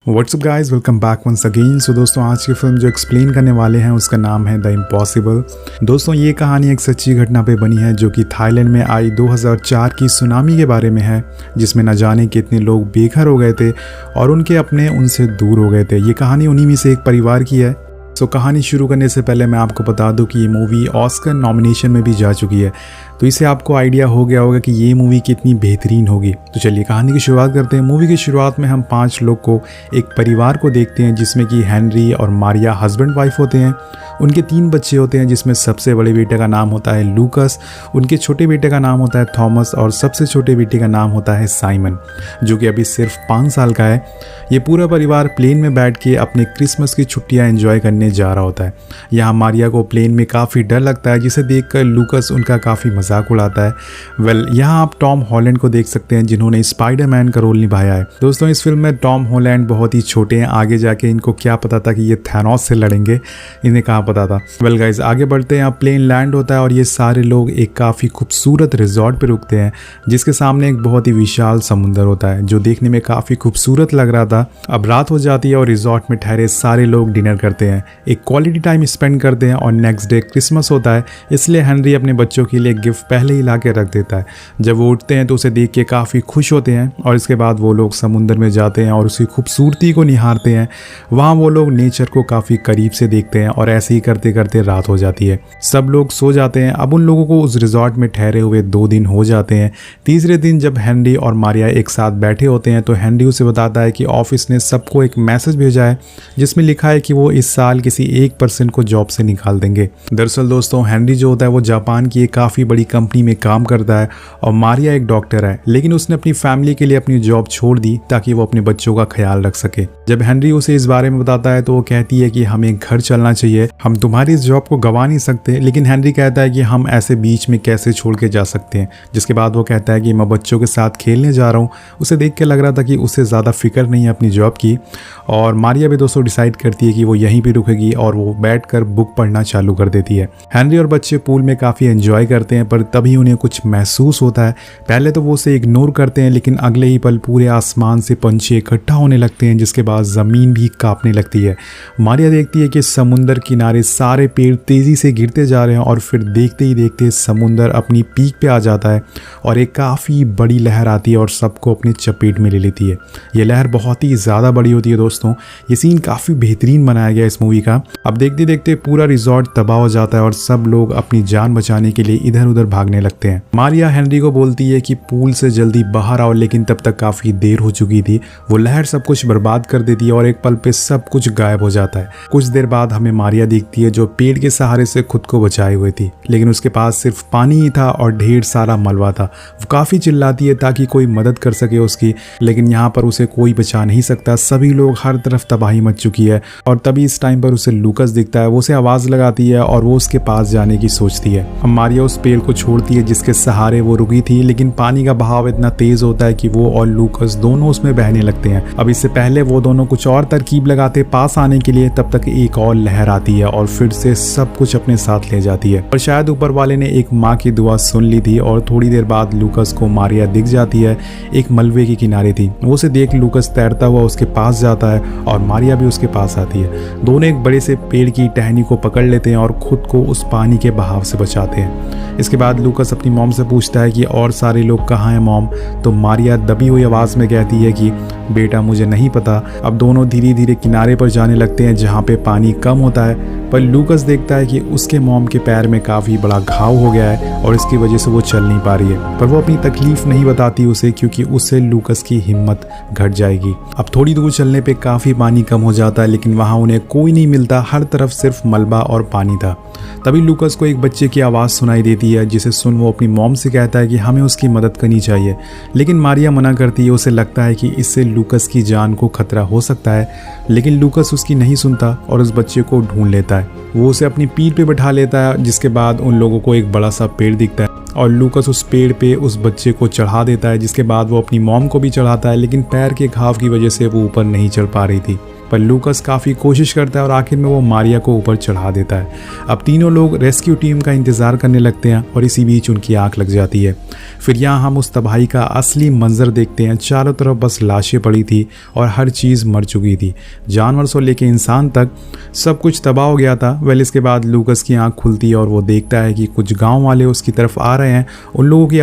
WhatsApp guys, welcome back once again. So दोस्तों, आज की फिल्म जो एक्सप्लेन करने वाले हैं उसका नाम है द इम्पॉसिबल। दोस्तों, ये कहानी एक सच्ची घटना पे बनी है जो कि थाईलैंड में आई 2004 की सुनामी के बारे में है, जिसमें न जाने कितने लोग बेघर हो गए थे और उनके अपने उनसे दूर हो गए थे। ये कहानी उन्हीं में से एक परिवार की है। सो कहानी शुरू करने से पहले मैं आपको बता दूं कि ये मूवी ऑस्कर नॉमिनेशन में भी जा चुकी है, तो इससे आपको आइडिया हो गया होगा कि ये मूवी कितनी बेहतरीन होगी। तो चलिए कहानी की शुरुआत करते हैं। मूवी की शुरुआत में हम 5 लोग को, एक परिवार को देखते हैं जिसमें कि हेनरी और मारिया हस्बैंड वाइफ होते हैं। उनके 3 बच्चे होते हैं, जिसमें सबसे बड़े बेटे का नाम होता है लूकस, उनके छोटे बेटे का नाम होता है थॉमस और सबसे छोटे बेटे का नाम होता है साइमन, जो कि अभी सिर्फ 5 साल का है। ये पूरा परिवार प्लेन में बैठ के अपने क्रिसमस की छुट्टियां एंजॉय करने जा रहा होता है। यहाँ मारिया को प्लेन में काफ़ी डर लगता है, जिसे देखकर लूकस उनका काफ़ी मजाक उड़ाता है। यहाँ आप टॉम हॉलैंड को देख सकते हैं, जिन्होंने स्पाइडरमैन का रोल निभाया है। दोस्तों, इस फिल्म में टॉम हॉलैंड बहुत ही छोटे हैं। आगे जाके इनको क्या पता था कि ये थैनोस से लड़ेंगे, इन्हें कहाँ पता था। गाइस, आगे बढ़ते हैं। प्लेन लैंड होता है और ये सारे लोग एक काफ़ी खूबसूरत रिजॉर्ट पे रुकते हैं, जिसके सामने एक बहुत ही विशाल समुंदर होता है, जो देखने में काफ़ी खूबसूरत लग रहा था। अब रात हो जाती है और रिजॉर्ट में ठहरे सारे लोग डिनर करते हैं, एक क्वालिटी टाइम स्पेंड करते हैं। और नेक्स्ट डे क्रिसमस होता है, इसलिए हेनरी अपने बच्चों के लिए गिफ्ट पहले ही ला के रख देता है। जब वो उठते हैं तो उसे देख के काफ़ी खुश होते हैं और इसके बाद वो लोग समुंदर में जाते हैं और उसकी खूबसूरती को निहारते हैं। वहाँ वो लोग नेचर को काफ़ी करीब से देखते हैं और ऐसे ही करते करते रात हो जाती है। सब लोग सो जाते हैं। अब उन लोगों को उस रिजॉर्ट में ठहरे हुए 2 दिन हो जाते हैं। तीसरे दिन जब हेनरी और मारिया एक साथ बैठे होते हैं तो हेनरी उसे बताता है कि ऑफिस ने सबको एक मैसेज भेजा है, जिसमें लिखा है कि वो इस साल किसी एक पर्सन को जॉब से निकाल देंगे। दरअसल दोस्तों, हेनरी जो होता है वो जापान की एक काफ़ी बड़ी कंपनी में काम करता है और मारिया एक डॉक्टर है, लेकिन उसने अपनी फैमिली के लिए अपनी जॉब छोड़ दी ताकि वो अपने बच्चों का ख्याल रख सके। जब हेनरी उसे इस बारे में बताता है तो वो कहती है कि हमें घर चलना चाहिए, हम तुम्हारी इस जॉब को गवा नहीं सकते। लेकिन हेनरी कहता है कि हम ऐसे बीच में कैसे छोड़ के जा सकते हैं। जिसके बाद वो कहता है कि मैं बच्चों के साथ खेलने जा रहा हूँ। उसे देख के लग रहा था कि उसे ज़्यादा फिक्र नहीं है अपनी जॉब की। और मारिया भी दोस्तों डिसाइड करती है कि वो यहीं पे रुकेगी और वो बैठकर बुक पढ़ना चालू कर देती है। हेनरी और बच्चे पूल में काफ़ी एंजॉय करते हैं, पर तभी उन्हें कुछ महसूस होता है। पहले तो वो उसे इग्नोर करते हैं, लेकिन अगले ही पल पूरे आसमान से पंछी इकट्ठा होने लगते हैं, जिसके बाद ज़मीन भी कांपने लगती है। मारिया देखती है कि समुंदर किनारे सारे पेड़ तेज़ी से गिरते जा रहे हैं और फिर देखते ही देखते समुंदर अपनी पीक पे आ जाता है और एक काफ़ी बड़ी लहर आती है और सबको अपनी चपेट में ले लेती है। ये लहर बहुत ही ज़्यादा बड़ी होती है दोस्तों। ये सीन काफ़ी बेहतरीन बनाया गया इस मूवी का। अब देखते देखते पूरा रिजॉर्ट तबाह हो जाता है और सब लोग अपनी जान बचाने के लिए इधर उधर भागने लगते हैं। मारिया हेनरी को बोलती है कि पूल से जल्दी बाहर आओ, लेकिन तब तक काफ़ी देर हो चुकी थी। वो लहर सब कुछ बर्बाद कर देती है और एक पल पे सब कुछ गायब हो जाता है। कुछ देर बाद हमें मारिया दिखती है, जो पेड़ के सहारे से खुद को बचाए हुए थी, लेकिन उसके पास सिर्फ पानी ही था और ढेर सारा मलबा था। वो काफ़ी चिल्लाती है ताकि कोई मदद कर सके उसकी, लेकिन यहाँ पर उसे कोई बचा नहीं सकता। सभी लोग, हर तरफ तबाही मच चुकी है। और तभी इस टाइम पर उसे लूकस दिखता है। वो उसे आवाज़ लगाती है और वो उसके पास जाने की सोचती है। अब मारिया उस पेड़ को छोड़ती है जिसके सहारे वो रुकी थी, लेकिन पानी का बहाव इतना तेज होता है कि वो और लूकस दोनों उसमें बहने लगते हैं। अब इससे पहले वो दोनों कुछ और तरकीब लगाते पास आने के लिए, तब तक एक और लहर आती है और फिर से सब कुछ अपने साथ ले जाती है। और शायद ऊपर वाले ने एक माँ की दुआ सुन ली थी और थोड़ी देर बाद लूकस को मारिया दिख जाती है, एक मलबे के किनारे थी। वो उसे देख लूकस तैरता हुआ उसके पास जाता है और मारिया भी उसके पास आती है। दोनों एक बड़े से पेड़ की टहनी को पकड़ लेते हैं और खुद को उस पानी के बहाव से बचाते हैं। इसके बाद लूकस अपनी मॉम से पूछता है कि और सारे लोग कहाँ हैं मॉम। तो मारिया दबी हुई आवाज़ में कहती है कि बेटा मुझे नहीं पता। अब दोनों धीरे धीरे किनारे पर जाने लगते हैं जहाँ पे पानी कम होता है, पर लूकस देखता है कि उसके मॉम के पैर में काफ़ी बड़ा घाव हो गया है और इसकी वजह से वो चल नहीं पा रही है। पर वो अपनी तकलीफ नहीं बताती उसे, क्योंकि उससे लूकस की हिम्मत घट जाएगी। अब थोड़ी दूर चलने पे काफ़ी पानी कम हो जाता है, लेकिन वहाँ उन्हें कोई नहीं मिलता। हर तरफ सिर्फ मलबा और पानी था। तभी लूकस को एक बच्चे की आवाज़ सुनाई देती है, जिसे सुन वो अपनी मॉम से कहता है कि हमें उसकी मदद करनी चाहिए, लेकिन मारिया मना करती है। उसे लगता है कि इससे लूकस की जान को खतरा हो सकता है, लेकिन लूकस उसकी नहीं सुनता और उस बच्चे को ढूंढ लेता है। वो उसे अपनी पीठ पे बैठा लेता है, जिसके बाद उन लोगों को एक बड़ा सा पेड़ दिखता है और लूकस उस पेड़ पे उस बच्चे को चढ़ा देता है, जिसके बाद वो अपनी मॉम को भी चढ़ाता है, लेकिन पैर के घाव की वजह से वो ऊपर नहीं चढ़ पा रही थी। पर लूकस काफ़ी कोशिश करता है और आखिर में वो मारिया को ऊपर चढ़ा देता है। अब तीनों लोग रेस्क्यू टीम का इंतज़ार करने लगते हैं और इसी बीच उनकी आंख लग जाती है। फिर यहाँ हम उस तबाही का असली मंजर देखते हैं। चारों तरफ बस लाशें पड़ी थी और हर चीज़ मर चुकी थी, जानवर से लेके इंसान तक सब कुछ तबाह हो गया था। वेल इसके बाद लूकस की आंख खुलती है और वो देखता है कि कुछ गाँव वाले उसकी तरफ आ रहे हैं। उन लोगों की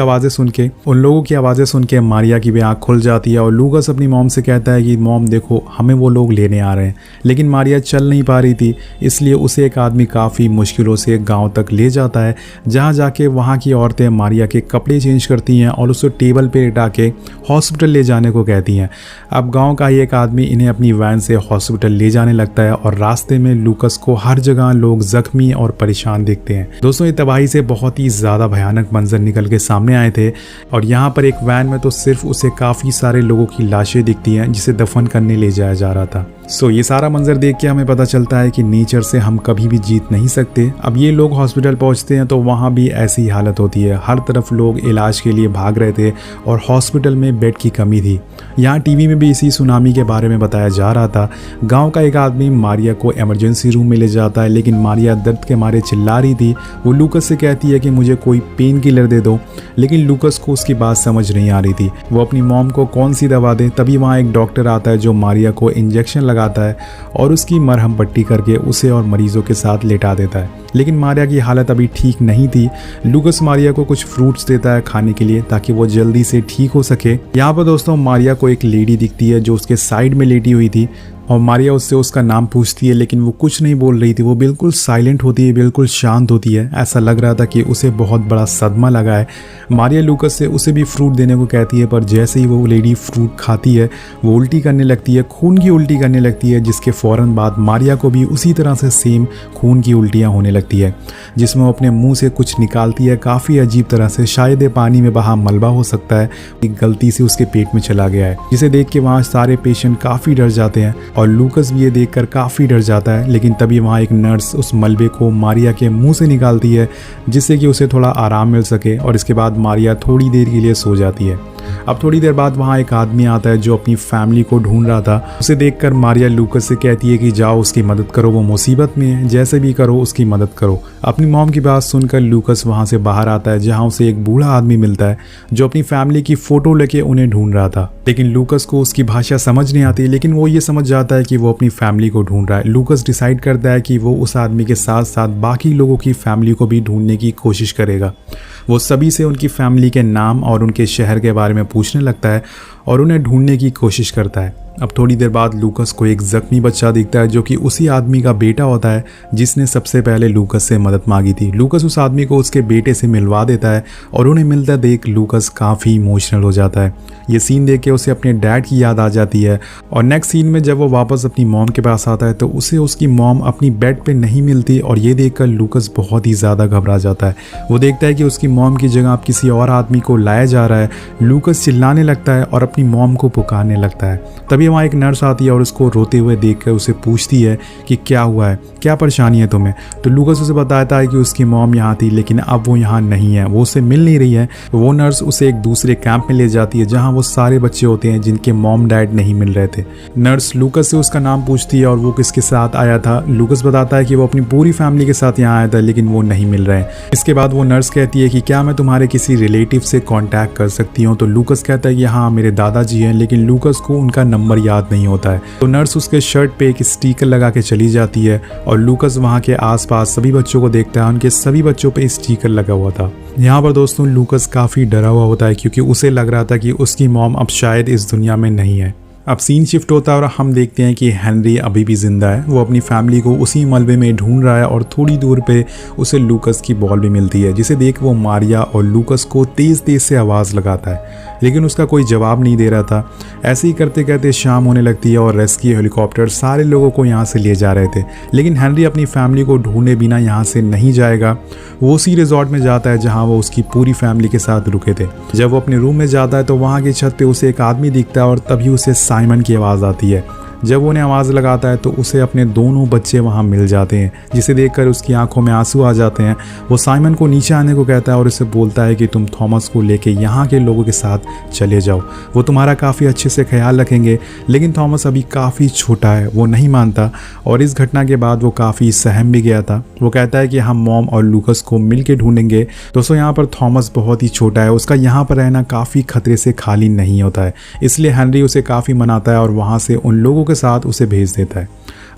आवाज़ें सुन के मारिया की भी आंख खुल जाती है और लूकस अपनी मॉम से कहता है कि मॉम देखो, हमें वो लोग लेने आ रहे हैं। लेकिन मारिया चल नहीं पा रही थी, इसलिए उसे एक आदमी काफ़ी मुश्किलों से गांव तक ले जाता है, जहां जाके वहां की औरतें मारिया के कपड़े चेंज करती हैं और उसे टेबल पे लिटा के हॉस्पिटल ले जाने को कहती हैं। अब गांव का ही एक आदमी इन्हें अपनी वैन से हॉस्पिटल ले जाने लगता है और रास्ते में लूकस को हर जगह लोग जख्मी और परेशान देखते हैं। दोस्तों, ये तबाही से बहुत ही ज़्यादा भयानक मंजर निकल के सामने आए थे और यहाँ पर एक वैन में तो सिर्फ उसे काफ़ी सारे लोगों की लाशें दिखती हैं जिसे दफन करने ले जाया जा रहा था। ये सारा मंजर देख के हमें पता चलता है कि नेचर से हम कभी भी जीत नहीं सकते। अब ये लोग हॉस्पिटल पहुंचते हैं तो वहाँ भी ऐसी हालत होती है, हर तरफ लोग इलाज के लिए भाग रहे थे और हॉस्पिटल में बेड की कमी थी। यहाँ टीवी में भी इसी सुनामी के बारे में बताया जा रहा था। गांव का एक आदमी मारिया को इमरजेंसी रूम में ले जाता है, लेकिन मारिया दर्द के मारे चिल्ला रही थी। वो लूकस से कहती है कि मुझे कोई पेन किलर दे दो, लेकिन लूकस को उसकी बात समझ नहीं आ रही थी। वो अपनी मॉम को कौन सी दवा दे। तभी वहाँ एक डॉक्टर आता है जो मारिया को इंजेक्शन लगाता है और उसकी मरहम पट्टी करके उसे और मरीजों के साथ लेटा देता है। लेकिन मारिया की हालत अभी ठीक नहीं थी। लूकस मारिया को कुछ फ्रूट्स देता है खाने के लिए ताकि वो जल्दी से ठीक हो सके। यहाँ पर दोस्तों मारिया को एक लेडी दिखती है जो उसके साइड में लेटी हुई थी और मारिया उससे उसका नाम पूछती है, लेकिन वो कुछ नहीं बोल रही थी। वो बिल्कुल साइलेंट होती है, बिल्कुल शांत होती है। ऐसा लग रहा था कि उसे बहुत बड़ा सदमा लगा है। मारिया लूकस से उसे भी फ्रूट देने को कहती है, पर जैसे ही वो लेडी फ्रूट खाती है वो उल्टी करने लगती है, खून की उल्टी करने लगती है, जिसके फ़ौरन बाद मारिया को भी उसी तरह से सेम खून की उल्टियाँ होने लगती है, जिसमें वो अपने मुँह से कुछ निकालती है काफ़ी अजीब तरह से। शायद पानी में बहा मलबा हो सकता है, एक गलती से उसके पेट में चला गया है, जिसे देख के वहाँ सारे पेशेंट काफ़ी डर जाते हैं और लूकस भी ये देखकर काफ़ी डर जाता है। लेकिन तभी वहाँ एक नर्स उस मलबे को मारिया के मुंह से निकालती है, जिससे कि उसे थोड़ा आराम मिल सके और इसके बाद मारिया थोड़ी देर के लिए सो जाती है। अब थोड़ी देर बाद वहाँ एक आदमी आता है जो अपनी फैमिली को ढूंढ रहा था। उसे देखकर मारिया लूकस से कहती है कि जाओ उसकी मदद करो, वो मुसीबत में है, जैसे भी करो उसकी मदद करो। अपनी मॉम की बात सुनकर लूकस वहाँ से बाहर आता है, जहाँ उसे एक बूढ़ा आदमी मिलता है जो अपनी फैमिली की फ़ोटो लेके उन्हें ढूंढ रहा था। लेकिन लूकस को उसकी भाषा समझ नहीं आती, लेकिन वो ये समझ जाता है कि वो अपनी फैमिली को ढूंढ रहा है। लूकस डिसाइड करता है कि वो उस आदमी के साथ साथ बाकी लोगों की फैमिली को भी ढूंढने की कोशिश करेगा। वो सभी से उनकी फैमिली के नाम और उनके शहर के बारे में पूछने लगता है और उन्हें ढूंढने की कोशिश करता है। अब थोड़ी देर बाद लूकस को एक जख्मी बच्चा दिखता है जो कि उसी आदमी का बेटा होता है जिसने सबसे पहले लूकस से मदद मांगी थी। लूकस उस आदमी को उसके बेटे से मिलवा देता है और उन्हें मिलता देख लूकस काफ़ी इमोशनल हो जाता है। ये सीन देख के उसे अपने डैड की याद आ जाती है और नेक्स्ट सीन में जब वो वापस अपनी मॉम के पास आता है तो उसे उसकी मॉम अपनी बेड पे नहीं मिलती और ये देखकर लूकस बहुत ही ज़्यादा घबरा जाता है। वो देखता है कि उसकी मॉम की जगह अब किसी और आदमी को लाया जा रहा है। लूकस चिल्लाने लगता है और अपनी मॉम को पुकारने लगता है। तभी वहाँ एक नर्स आती है और उसको रोते हुए देखकर उसे पूछती है कि क्या हुआ है, क्या परेशानी है तुम्हें। तो लूकस उसे बताता है कि उसकी मॉम यहाँ थी लेकिन अब वो यहाँ नहीं है, वो उसे मिल नहीं रही है। वो नर्स उसे एक दूसरे कैंप में ले जाती है जहाँ वो सारे बच्चे होते हैं जिनके मॉम डैड नहीं मिल रहे थे। नर्स लूकस से उसका नाम पूछती है और वो किसके साथ आया था। लूकस बताता है कि वो अपनी पूरी फैमिली के साथ यहाँ आया था लेकिन वो नहीं मिल रहे हैं। इसके बाद वो नर्स कहती है कि क्या मैं तुम्हारे किसी रिलेटिव से कांटेक्ट कर सकती हूँ। तो लूकस कहता है कि हाँ मेरे दादाजी हैं, लेकिन लूकस को उनका नंबर याद नहीं होता है। तो नर्स उसके शर्ट पे एक स्टिकर लगा के चली जाती है और लूकस वहाँ के आसपास सभी बच्चों को देखता है, उनके सभी बच्चों पे स्टिकर लगा हुआ था। यहाँ पर दोस्तों लूकस काफ़ी डरा हुआ होता है क्योंकि उसे लग रहा था कि उसकी मॉम अब शायद इस दुनिया में नहीं है। अब सीन शिफ्ट होता है और हम देखते हैं कि हेनरी अभी भी जिंदा है। वो अपनी फैमिली को उसी मलबे में ढूंढ रहा है और थोड़ी दूर पे उसे लूकस की बॉल भी मिलती है, जिसे देख वो मारिया और लूकस को तेज़ तेज़ से आवाज़ लगाता है, लेकिन उसका कोई जवाब नहीं दे रहा था। ऐसे ही करते करते शाम होने लगती है और रेस्क्यू हेलीकॉप्टर सारे लोगों को यहाँ से ले जा रहे थे, लेकिन हेनरी अपनी फैमिली को ढूंढे बिना यहाँ से नहीं जाएगा। वो उसी रिजॉर्ट में जाता है जहाँ वो उसकी पूरी फैमिली के साथ रुके थे। जब वो अपने रूम में जाता है तो वहाँ की छत पे उसे एक आदमी दिखता है और तभी उसे साइमन की आवाज़ आती है। जब वो उन्हें आवाज़ लगाता है तो उसे अपने दोनों बच्चे वहाँ मिल जाते हैं, जिसे देखकर उसकी आंखों में आंसू आ जाते हैं। वो साइमन को नीचे आने को कहता है और उसे बोलता है कि तुम थॉमस को लेके यहाँ के लोगों के साथ चले जाओ, वो तुम्हारा काफ़ी अच्छे से ख्याल रखेंगे। लेकिन थॉमस अभी काफ़ी छोटा है, वो नहीं मानता और इस घटना के बाद वो काफ़ी सहम भी गया था। वो कहता है कि हम मॉम और लूकस को मिल के ढूंढेंगे। दोस्तों यहाँ पर थॉमस बहुत ही छोटा है, उसका यहाँ पर रहना काफ़ी खतरे से खाली नहीं होता है, इसलिए हेनरी उसे काफ़ी मनाता है और वहाँ से उन लोगों के साथ उसे भेज देता है।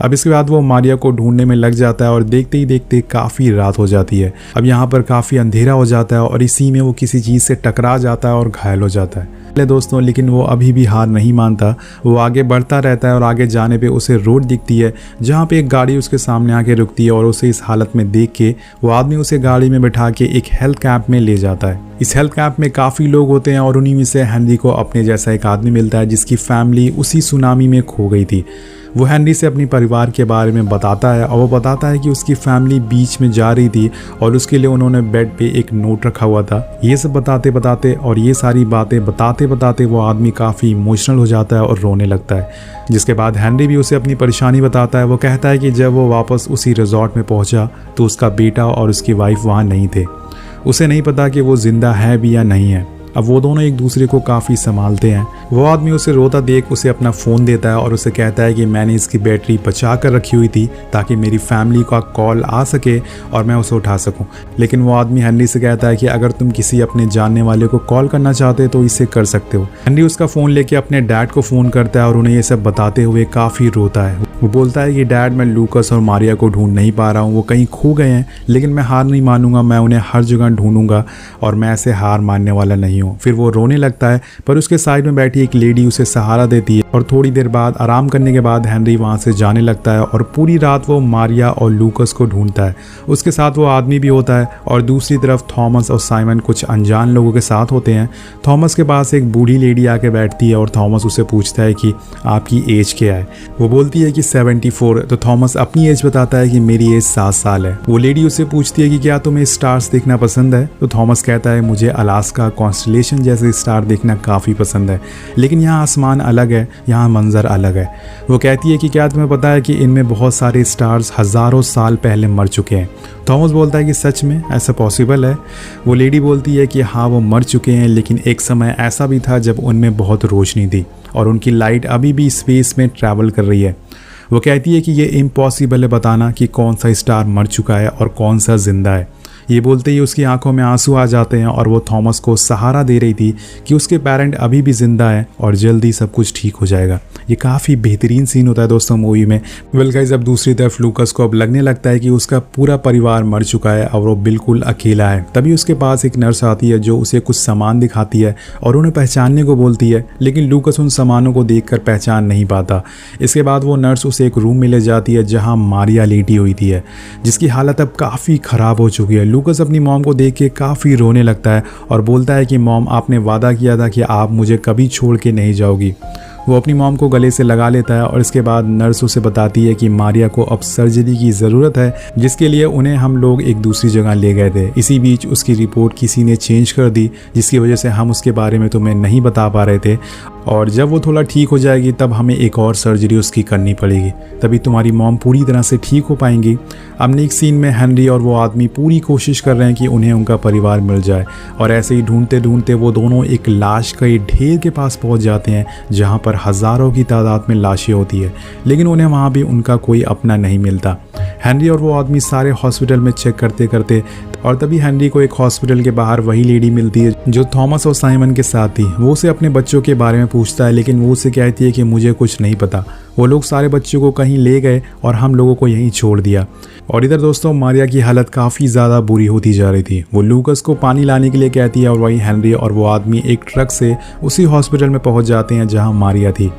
अब इसके बाद वो मारिया को ढूंढने में लग जाता है और देखते ही देखते काफ़ी रात हो जाती है। अब यहाँ पर काफ़ी अंधेरा हो जाता है और इसी में वो किसी चीज़ से टकरा जाता है और घायल हो जाता है दोस्तों। लेकिन वो अभी भी हार नहीं मानता, वो आगे बढ़ता रहता है और आगे जाने पे उसे रोड दिखती है जहाँ पे एक गाड़ी उसके सामने आके रुकती है और उसे इस हालत में देख के वो आदमी उसे गाड़ी में बैठा के एक हेल्थ कैंप में ले जाता है। इस हेल्थ कैंप में काफ़ी लोग होते हैं और उन्हीं में से हेनरी को अपने जैसा एक आदमी मिलता है जिसकी फैमिली उसी सुनामी में खो गई थी। वो हेनरी से अपनी परिवार के बारे में बताता है और वो बताता है कि उसकी फैमिली बीच में जा रही थी और उसके लिए उन्होंने बेड पे एक नोट रखा हुआ था। ये सब बताते बताते और ये सारी बातें बताते बताते वो आदमी काफ़ी इमोशनल हो जाता है और रोने लगता है, जिसके बाद हेनरी भी उसे अपनी परेशानी बताता है। वो कहता है कि जब वो वापस उसी रिजॉर्ट में पहुंचा तो उसका बेटा और उसकी वाइफ वहाँ नहीं थे, उसे नहीं पता कि वो जिंदा है भी या नहीं है। अब वो दोनों एक दूसरे को काफ़ी संभालते हैं। वो आदमी उसे रोता देख उसे अपना फ़ोन देता है और उसे कहता है कि मैंने इसकी बैटरी बचा कर रखी हुई थी ताकि मेरी फैमिली का कॉल आ सके और मैं उसे उठा सकूं। लेकिन वो आदमी हेनरी से कहता है कि अगर तुम किसी अपने जानने वाले को कॉल करना चाहते तो इसे कर सकते हो। हेनरी उसका फ़ोन लेके अपने डैड को फ़ोन करता है और उन्हें ये सब बताते हुए काफ़ी रोता है। वो बोलता है कि डैड, मैं लूकस और मारिया को ढूंढ नहीं पा रहा हूँ, वो कहीं खो गए हैं, लेकिन मैं हार नहीं मानूंगा, मैं उन्हें हर जगह ढूंढूंगा और मैं ऐसे हार मानने वाला नहीं हूँ। फिर वो रोने लगता है, पर उसके साइड में बैठी एक लेडी उसे सहारा देती है और थोड़ी देर बाद आराम करने के बाद हेनरी वहाँ से जाने लगता है और पूरी रात वो मारिया और लूकस को ढूंढता है। उसके साथ वो आदमी भी होता है और दूसरी तरफ थॉमस और साइमन कुछ अनजान लोगों के साथ होते हैं। थॉमस के पास एक बूढ़ी लेडी आके बैठती है और थॉमस उसे पूछता है कि आपकी एज क्या है। वो बोलती है कि 74। तो थॉमस अपनी एज बताता है कि मेरी एज 7 साल है। वो लेडी उससे पूछती है कि क्या तुम्हें स्टार्स देखना पसंद है। तो थॉमस कहता है मुझे अलास्का कॉन्स्टलेशन जैसे स्टार देखना काफ़ी पसंद है, लेकिन यहाँ आसमान अलग है, यहाँ मंजर अलग है। वो कहती है कि क्या तुम्हें पता है कि इनमें बहुत सारे स्टार्स हज़ारों साल पहले मर चुके हैं। थॉमस बोलता है कि सच में ऐसा पॉसिबल है। वो लेडी बोलती है कि हाँ, वो मर चुके हैं, लेकिन एक समय ऐसा भी था जब उनमें बहुत रोशनी थी और उनकी लाइट अभी भी स्पेस में ट्रैवल कर रही है। वो कहती है कि ये इम्पॉसिबल है बताना कि कौन सा स्टार मर चुका है और कौन सा जिंदा है। ये बोलते ही उसकी आंखों में आंसू आ जाते हैं और वो थॉमस को सहारा दे रही थी कि उसके पेरेंट अभी भी जिंदा है और जल्दी सब कुछ ठीक हो जाएगा। ये काफ़ी बेहतरीन सीन होता है दोस्तों मूवी में। वेल गाइस, अब दूसरी तरफ लूकस को अब लगने लगता है कि उसका पूरा परिवार मर चुका है और वो बिल्कुल अकेला है। तभी उसके पास एक नर्स आती है जो उसे कुछ सामान दिखाती है और उन्हें पहचानने को बोलती है, लेकिन लूकस उन सामानों को देखकर पहचान नहीं पाता। इसके बाद वो नर्स उसे एक रूम में ले जाती है जहाँ मारिया लेटी हुई थी, जिसकी हालत अब काफ़ी ख़राब हो चुकी है। लूकस अपनी मॉम को देख के काफ़ी रोने लगता है और बोलता है कि मॉम, आपने वादा किया था कि आप मुझे कभी छोड़ के नहीं जाओगी। वो अपनी मॉम को गले से लगा लेता है और इसके बाद नर्स उसे बताती है कि मारिया को अब सर्जरी की ज़रूरत है, जिसके लिए उन्हें हम लोग एक दूसरी जगह ले गए थे। इसी बीच उसकी रिपोर्ट किसी ने चेंज कर दी, जिसकी वजह से हम उसके बारे में तुम्हें नहीं बता पा रहे थे, और जब वो थोड़ा ठीक हो जाएगी तब हमें एक और सर्जरी उसकी करनी पड़ेगी, तभी तुम्हारी मॉम पूरी तरह से ठीक हो पाएंगी। अब नेक्स्ट सीन में हेनरी और वो आदमी पूरी कोशिश कर रहे हैं कि उन्हें उनका परिवार मिल जाए, और ऐसे ही ढूंढते ढूंढते वो दोनों एक लाश का एक ढेर के पास पहुंच जाते हैं जहां पर हज़ारों की तादाद में लाशें होती है, लेकिन उन्हें वहां भी उनका कोई अपना नहीं मिलता। हेनरी और वो आदमी सारे हॉस्पिटल में चेक करते करते, और तभी हेनरी को एक हॉस्पिटल के बाहर वही लेडी मिलती है जो थॉमस और साइमन के साथ थी। वो उसे अपने बच्चों के बारे में पूछता है, लेकिन वो उसे कहती है कि मुझे कुछ नहीं पता, वो लोग सारे बच्चों को कहीं ले गए और हम लोगों को यहीं छोड़ दिया। और इधर दोस्तों मारिया की हालत काफ़ी ज़्यादा बुरी होती जा रही थी। वो लूकस को पानी लाने के लिए कहती है और वहीं हेनरी और वो आदमी एक ट्रक से उसी हॉस्पिटल में पहुंच जाते हैं जहां मारिया थी।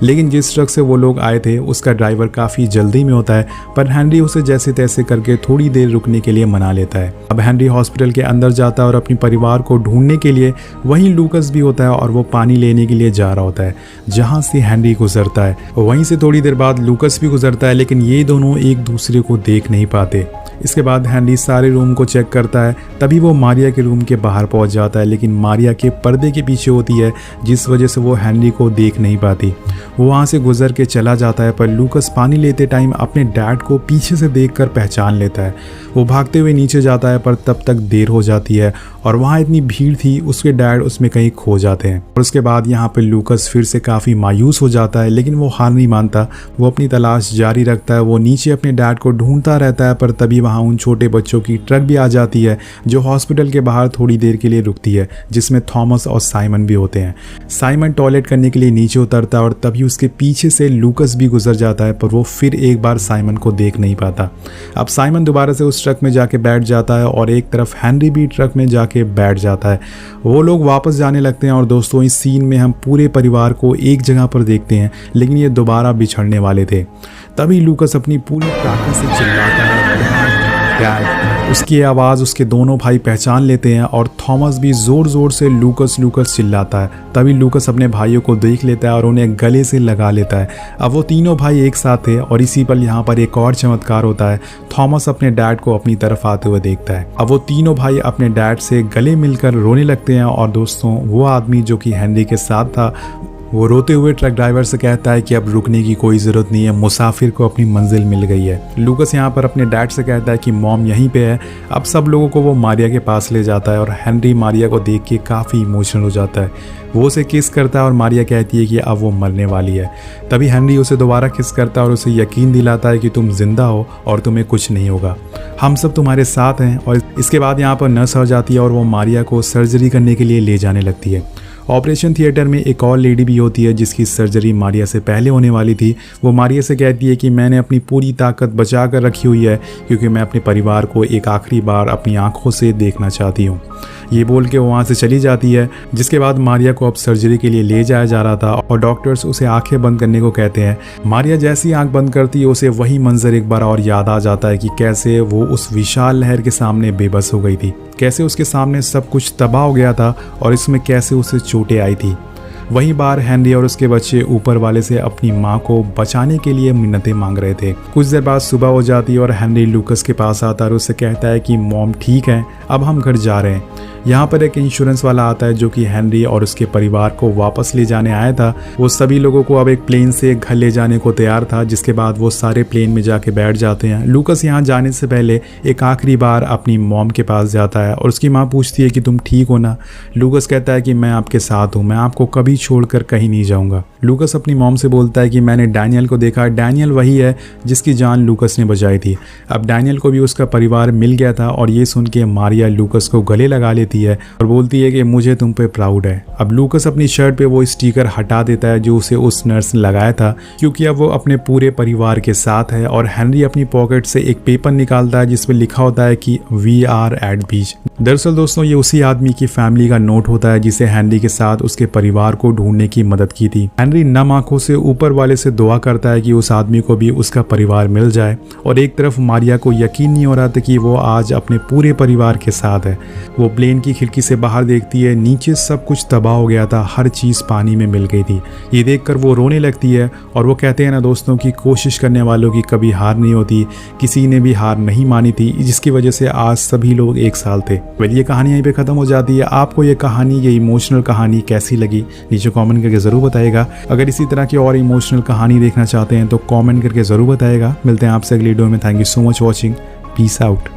लेकिन जिस ट्रक से वो लोग आए थे उसका ड्राइवर काफ़ी जल्दी में होता है, पर हेनरी उसे जैसे तैसे करके थोड़ी देर रुकने के लिए मना लेता है। अब हेनरी हॉस्पिटल के अंदर जाता है और अपने परिवार को ढूंढने के लिए वहीं लूकस भी होता है और वो पानी लेने के लिए जा रहा होता है जहाँ से हेनरी गुजरता है। वहीं से थोड़ी देर बाद लूकस भी गुजरता है, लेकिन ये दोनों एक दूसरे को देख नहीं पाते। इसके बाद हेनरी सारे रूम को चेक करता है, तभी वो मारिया के रूम के बाहर पहुंच जाता है, लेकिन मारिया के पर्दे के पीछे होती है जिस वजह से वो हेनरी को देख नहीं पाती। वो वहाँ से गुजर के चला जाता है, पर लूकस पानी लेते टाइम अपने डैड को पीछे से देखकर पहचान लेता है। वो भागते हुए नीचे जाता है, पर तब तक देर हो जाती है और वहाँ इतनी भीड़ थी उसके डैड उसमें कहीं खो जाते हैं। और उसके बाद यहाँ पे लूकस फिर से काफ़ी मायूस हो जाता है, लेकिन वो हार नहीं मानता। वो अपनी तलाश जारी रखता है। वो नीचे अपने डैड को ढूंढता रहता है, पर तभी वहाँ उन छोटे बच्चों की ट्रक भी आ जाती है जो हॉस्पिटल के बाहर थोड़ी देर के लिए रुकती है, जिसमें थॉमस और साइमन भी होते हैं। साइमन टॉयलेट करने के लिए नीचे उतरता है और तभी उसके पीछे से लूकस भी गुजर जाता है, पर वो फिर एक बार साइमन को देख नहीं पाता। अब साइमन दोबारा से उस ट्रक में जाके बैठ जाता है और एक तरफ हेनरी भी ट्रक में जाके बैठ जाता है। वो लोग वापस जाने लगते हैं और दोस्तों इस सीन में हम पूरे परिवार को एक जगह पर देखते हैं, लेकिन ये दोबारा बिछड़ने वाले थे। तभी लूकस अपनी पूरी ताकत से चिल्लाता है डैड। उसकी आवाज़ उसके दोनों भाई पहचान लेते हैं और थॉमस भी ज़ोर ज़ोर से लूकस लूकस चिल्लाता है। तभी लूकस अपने भाइयों को देख लेता है और उन्हें गले से लगा लेता है। अब वो तीनों भाई एक साथ थे और इसी पर यहाँ पर एक और चमत्कार होता है। थॉमस अपने डैड को अपनी तरफ आते हुए देखता है। अब वो तीनों भाई अपने डैड से गले मिलकर रोने लगते हैं और दोस्तों वो आदमी जो कि हेनरी के साथ था, वो रोते हुए ट्रक ड्राइवर से कहता है कि अब रुकने की कोई ज़रूरत नहीं है, मुसाफिर को अपनी मंजिल मिल गई है। लूकस यहाँ पर अपने डैड से कहता है कि मॉम यहीं पे है। अब सब लोगों को वो मारिया के पास ले जाता है और हेनरी मारिया को देख के काफ़ी इमोशनल हो जाता है। वो उसे किस करता है और मारिया कहती है कि अब वो मरने वाली है। तभी हेनरी उसे दोबारा किस करता है और उसे यकीन दिलाता है कि तुम जिंदा हो और तुम्हें कुछ नहीं होगा, हम सब तुम्हारे साथ हैं। और इसके बाद यहाँ पर नर्स आ जाती है और वो मारिया को सर्जरी करने के लिए ले जाने लगती है। ऑपरेशन थिएटर में एक और लेडी भी होती है जिसकी सर्जरी मारिया से पहले होने वाली थी। वो मारिया से कहती है कि मैंने अपनी पूरी ताकत बचा कर रखी हुई है क्योंकि मैं अपने परिवार को एक आखिरी बार अपनी आंखों से देखना चाहती हूँ। ये बोल के वो वहाँ से चली जाती है, जिसके बाद मारिया को अब सर्जरी के लिए ले जाया जा रहा था और डॉक्टर्स उसे आंखें बंद करने को कहते हैं। मारिया जैसी आंख बंद करती है उसे वही मंजर एक बार और याद आ जाता है कि कैसे वो उस विशाल लहर के सामने बेबस हो गई थी, कैसे उसके सामने सब कुछ तबाह हो गया था और इसमें कैसे उसे चोटें आई थी। वहीं बार हेनरी और उसके बच्चे ऊपर वाले से अपनी माँ को बचाने के लिए मिन्नतें मांग रहे थे। कुछ देर बाद सुबह हो जाती है और हेनरी लूकस के पास आता है और उससे कहता है कि मॉम ठीक है, अब हम घर जा रहे हैं। यहाँ पर एक इंश्योरेंस वाला आता है जो कि हेनरी और उसके परिवार को वापस ले जाने आया था। वो सभी लोगों को अब एक प्लेन से घर ले जाने को तैयार था, जिसके बाद वो सारे प्लेन में जाके बैठ जाते हैं। लूकस यहाँ जाने से पहले एक आखिरी बार अपनी मॉम के पास जाता है और उसकी माँ पूछती है कि तुम ठीक हो ना। लूकस कहता है कि मैं आपके साथ हूँ, मैं आपको कभी छोड़कर कहीं नहीं जाऊँगा। लूकस अपनी मॉम से बोलता है कि मैंने डैनियल को देखा। डैनियल वही है जिसकी जान लूकस ने बचाई थी। अब डैनियल को भी उसका परिवार मिल गया था और ये सुन के मारिया लूकस को गले लगा लेती है और बोलती है कि मुझे तुम पे प्राउड है। अब लूकस अपनी शर्ट पे वो स्टिकर हटा देता है जो उसे उस नर्स ने लगाया था, क्योंकि अब वो अपने पूरे परिवार के साथ है। और हेनरी अपनी पॉकेट से एक पेपर निकालता है जिसमें लिखा होता है कि वी आर एट बीच। दरअसल दोस्तों ये उसी आदमी की फैमिली का नोट होता है जिसे हेनरी के साथ उसके परिवार को ढूंढने की मदद की थी। हेनरी नम आंखों से ऊपर वाले से दुआ करता है कि उस आदमी को भी उसका परिवार मिल जाए। और एक तरफ मारिया को यकीन नहीं हो रहा था कि वो आज अपने पूरे परिवार के साथ है। वो प्लेन की खिड़की से बाहर देखती है, नीचे सब कुछ तबाह हो गया था, हर चीज़ पानी में मिल गई थी। ये देखकर वो रोने लगती है और वो कहते हैं ना दोस्तों कि कोशिश करने वालों की कभी हार नहीं होती। किसी ने भी हार नहीं मानी थी, जिसकी वजह से आज सभी लोग एक साल थे। ये कहानी यहीं पे ख़त्म हो जाती है। आपको ये कहानी, ये इमोशनल कहानी कैसी लगी नीचे कमेंट करके ज़रूर बताइएगा। अगर इसी तरह की और इमोशनल कहानी देखना चाहते हैं तो कमेंट करके ज़रूर बताइएगा। मिलते हैं आपसे अगली वीडियो में। Thank you so much watching. Peace out.